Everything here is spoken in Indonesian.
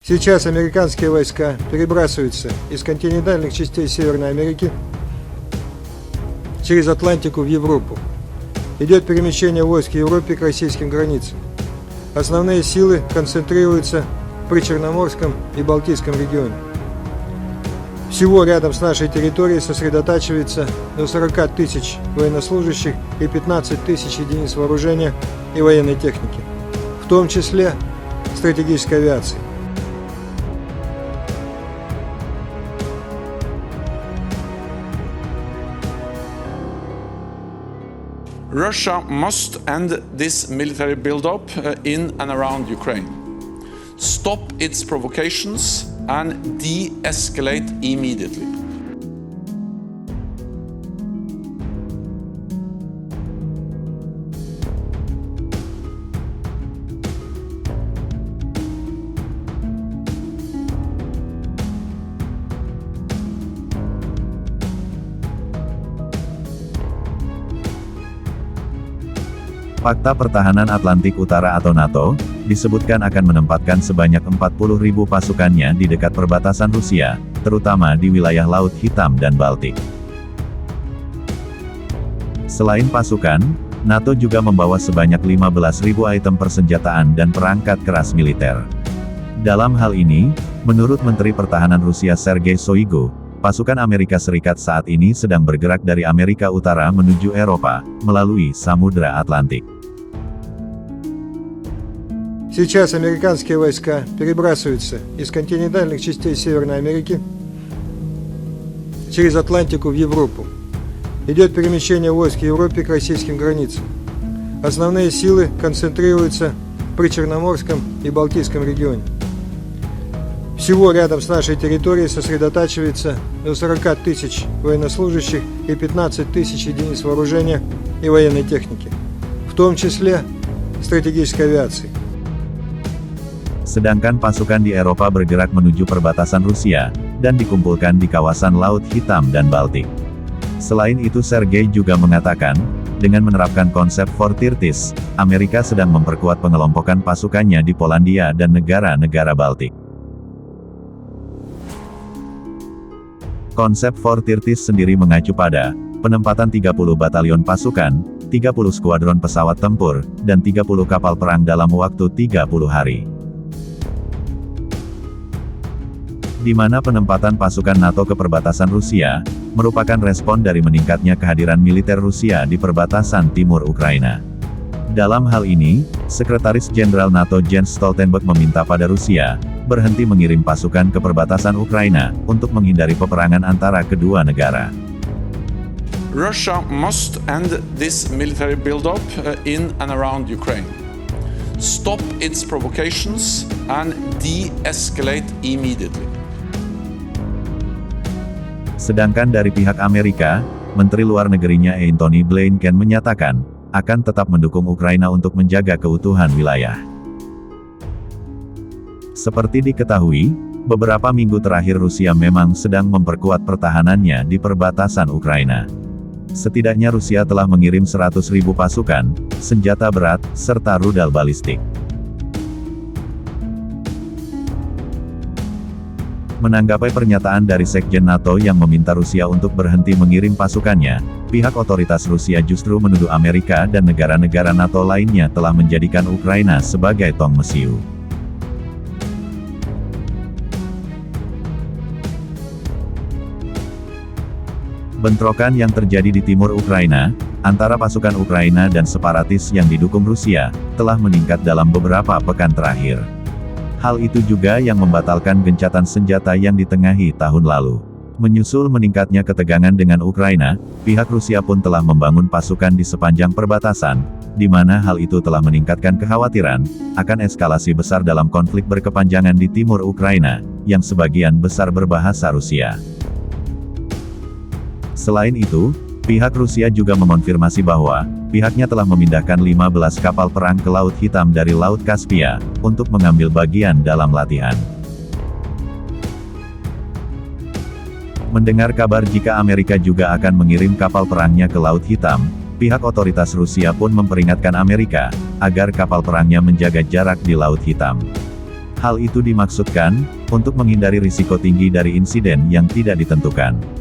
Сейчас американские войска перебрасываются из континентальных частей Северной Америки через Атлантику в Европу. Идет перемещение войск в Европе к российским границам. Основные силы концентрируются в Причерноморском и Балтийском регионе. Всего рядом с нашей территорией сосредотачивается до 40 тысяч военнослужащих и 15 тысяч единиц вооружения и военной техники, в том числе стратегической авиации. Russia must end this military build-up in and around Ukraine. Stop its provocations and de-escalate immediately. Fakta Pertahanan Atlantik Utara atau NATO, disebutkan akan menempatkan sebanyak 40.000 pasukannya di dekat perbatasan Rusia, terutama di wilayah Laut Hitam dan Baltik. Selain pasukan, NATO juga membawa sebanyak 15.000 item persenjataan dan perangkat keras militer. Dalam hal ini, menurut Menteri Pertahanan Rusia Sergei Shoigu, pasukan Amerika Serikat saat ini sedang bergerak dari Amerika Utara menuju Eropa, melalui Samudra Atlantik. Сейчас американские войска перебрасываются из континентальных частей Северной Америки через Атлантику в Европу. Идет перемещение войск в Европе к российским границам. Основные силы концентрируются в Причерноморском и Балтийском регионе. Всего рядом с нашей территорией сосредотачивается до 40 тысяч военнослужащих и 15 тысяч единиц вооружения и военной техники, в том числе стратегической авиации. Sedangkan pasukan di Eropa bergerak menuju perbatasan Rusia, dan dikumpulkan di kawasan Laut Hitam dan Baltik. Selain itu Sergei juga mengatakan, dengan menerapkan konsep Fortirtis, Amerika sedang memperkuat pengelompokan pasukannya di Polandia dan negara-negara Baltik. Konsep Fortirtis sendiri mengacu pada penempatan 30 batalion pasukan, 30 skuadron pesawat tempur, dan 30 kapal perang dalam waktu 30 hari. Di mana penempatan pasukan NATO ke perbatasan Rusia, merupakan respon dari meningkatnya kehadiran militer Rusia di perbatasan timur Ukraina. Dalam hal ini, Sekretaris Jenderal NATO Jens Stoltenberg meminta pada Rusia, berhenti mengirim pasukan ke perbatasan Ukraina, untuk menghindari peperangan antara kedua negara. Russia must end this military build-up in and around Ukraine. Stop its provocations and de-escalate immediately. Sedangkan dari pihak Amerika, Menteri Luar Negerinya Antony Blinken menyatakan, akan tetap mendukung Ukraina untuk menjaga keutuhan wilayah. Seperti diketahui, beberapa minggu terakhir Rusia memang sedang memperkuat pertahanannya di perbatasan Ukraina. Setidaknya Rusia telah mengirim 100.000 pasukan, senjata berat, serta rudal balistik. Menanggapi pernyataan dari Sekjen NATO yang meminta Rusia untuk berhenti mengirim pasukannya, pihak otoritas Rusia justru menuduh Amerika dan negara-negara NATO lainnya telah menjadikan Ukraina sebagai tong mesiu. Bentrokan yang terjadi di timur Ukraina, antara pasukan Ukraina dan separatis yang didukung Rusia, telah meningkat dalam beberapa pekan terakhir. Hal itu juga yang membatalkan gencatan senjata yang ditengahi tahun lalu. Menyusul meningkatnya ketegangan dengan Ukraina, pihak Rusia pun telah membangun pasukan di sepanjang perbatasan, di mana hal itu telah meningkatkan kekhawatiran akan eskalasi besar dalam konflik berkepanjangan di timur Ukraina, yang sebagian besar berbahasa Rusia. Selain itu, pihak Rusia juga mengonfirmasi bahwa pihaknya telah memindahkan 15 kapal perang ke Laut Hitam dari Laut Kaspia, untuk mengambil bagian dalam latihan. Mendengar kabar jika Amerika juga akan mengirim kapal perangnya ke Laut Hitam, pihak otoritas Rusia pun memperingatkan Amerika, agar kapal perangnya menjaga jarak di Laut Hitam. Hal itu dimaksudkan, untuk menghindari risiko tinggi dari insiden yang tidak ditentukan.